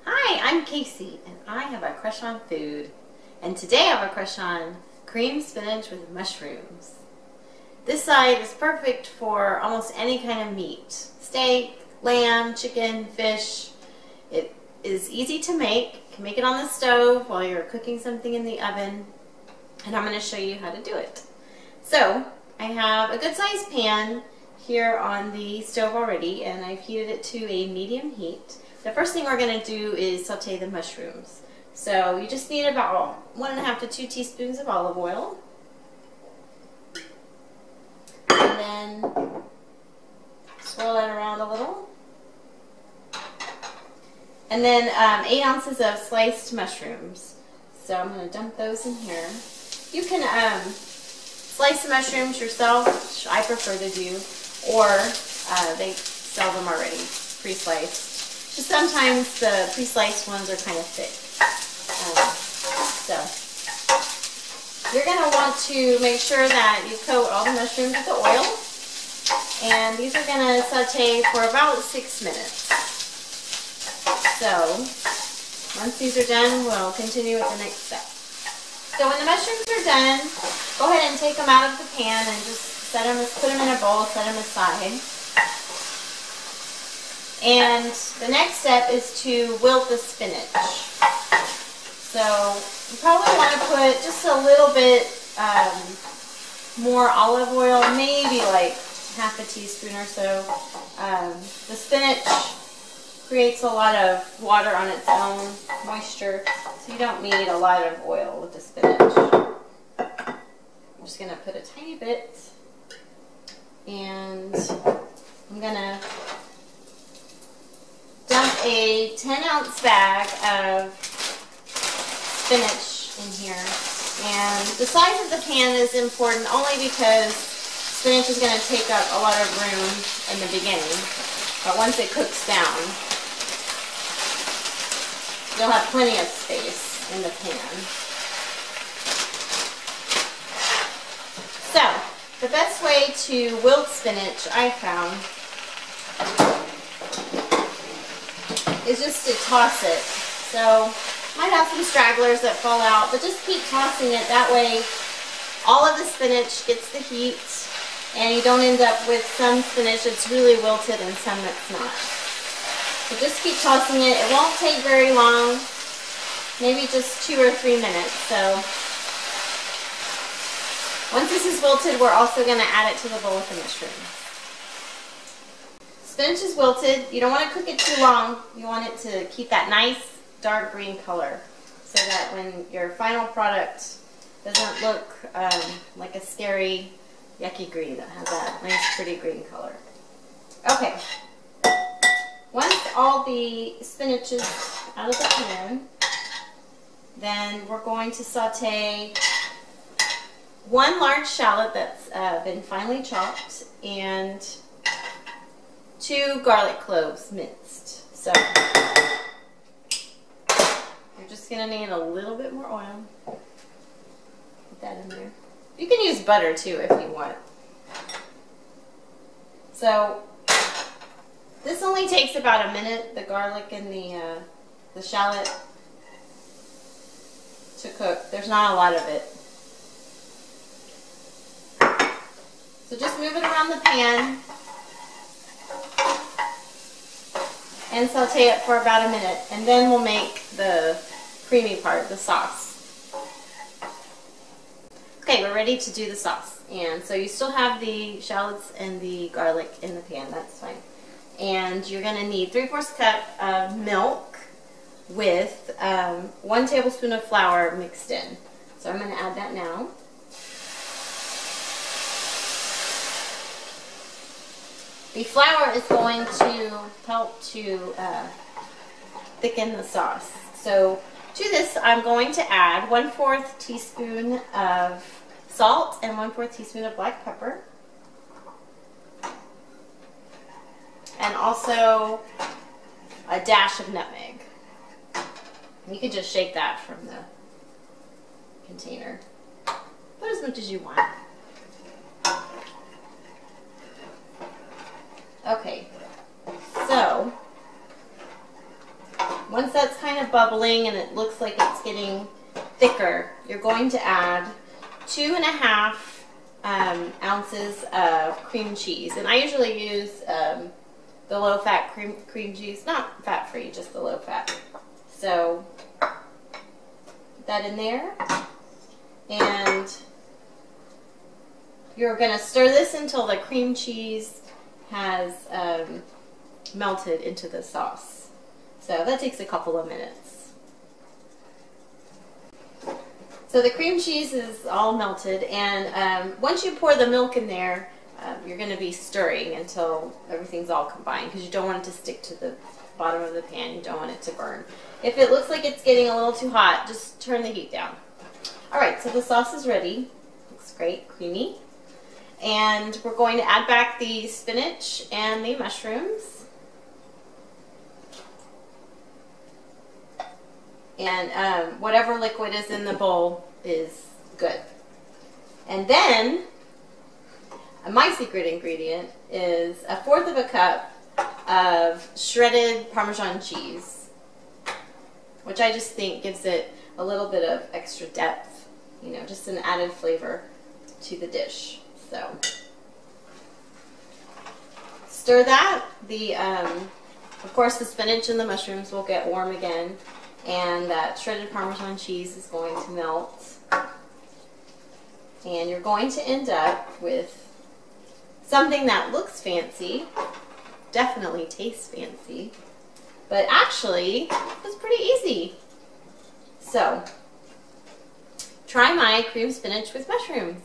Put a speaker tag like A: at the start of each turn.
A: Hi, I'm Casey, and I have a crush on food. And today I have a crush on creamed spinach with mushrooms. This side is perfect for almost any kind of meat. Steak, lamb, chicken, fish. It is easy to make. You can make it on the stove while you're cooking something in the oven. And I'm going to show you how to do it. So, I have a good sized pan here on the stove already, and I've heated it to a medium heat. The first thing we're going to do is saute the mushrooms. So you just need about 1.5 to 2 teaspoons of olive oil. And then swirl that around a little. And then 8 ounces of sliced mushrooms. So I'm going to dump those in here. You can slice the mushrooms yourself, which I prefer to do, or they sell them already pre-sliced. Just sometimes the pre-sliced ones are kind of thick. So you're going to want to make sure that you coat all the mushrooms with the oil. And these are going to saute for about 6 minutes. So once these are done, we'll continue with the next step. So when the mushrooms are done, go ahead and take them out of the pan and just put them in a bowl, set them aside. And the next step is to wilt the spinach. So you probably want to put just a little bit more olive oil, maybe like 1/2 teaspoon or so. The spinach creates a lot of water on its own, moisture, so you don't need a lot of oil with the spinach. I'm just going to put a tiny bit, and I'm going to dump a 10-ounce bag of spinach in here. And the size of the pan is important only because spinach is going to take up a lot of room in the beginning. But once it cooks down, you'll have plenty of space in the pan. So, the best way to wilt spinach, I found, is just to toss it. So, might have some stragglers that fall out, but just keep tossing it. That way, all of the spinach gets the heat, and you don't end up with some spinach that's really wilted and some that's not. So just keep tossing it. It won't take very long, maybe just 2 or 3 minutes. So once this is wilted, we're also going to add it to the bowl with the mushrooms. Spinach is wilted. You don't want to cook it too long. You want it to keep that nice dark green color so that when your final product doesn't look like a scary yucky green, that has that nice pretty green color. Okay. Once all the spinach is out of the pan, then we're going to saute 1 large shallot that's been finely chopped and 2 garlic cloves minced. So you're just going to need a little bit more oil. Put that in there. You can use butter too if you want. So this only takes about a minute, the garlic and the shallot to cook. There's not a lot of it. So just move it around the pan and saute it for about a minute, and then we'll make the creamy part, the sauce. Okay, we're ready to do the sauce. And so you still have the shallots and the garlic in the pan, that's fine. And you're going to need 3/4 cup of milk with 1 tablespoon of flour mixed in. So I'm going to add that now. The flour is going to help to thicken the sauce. So to this, I'm going to add 1/4 teaspoon of salt and 1/4 teaspoon of black pepper. And also a dash of nutmeg. You can just shake that from the container. Put as much as you want. Okay, so Once that's kind of bubbling and it looks like it's getting thicker, you're going to add 2.5 ounces of cream cheese. And I usually use the low-fat cream cheese, not fat-free, just the low-fat. So put that in there, and you're going to stir this until the cream cheese has melted into the sauce. So that takes a couple of minutes. So the cream cheese is all melted, and once you pour the milk in there, you're going to be stirring until everything's all combined, because you don't want it to stick to the bottom of the pan. You don't want it to burn. If it looks like it's getting a little too hot, just turn the heat down. Alright, so the sauce is ready. Looks great, creamy. And we're going to add back the spinach and the mushrooms. And whatever liquid is in the bowl is good. And then, my secret ingredient is 1/4 cup of shredded Parmesan cheese, which I just think gives it a little bit of extra depth, you know, just an added flavor to the dish. So stir that. Of course, the spinach and the mushrooms will get warm again, and that shredded Parmesan cheese is going to melt. And you're going to end up with something that looks fancy, definitely tastes fancy, but actually was pretty easy. So try my cream spinach with mushrooms.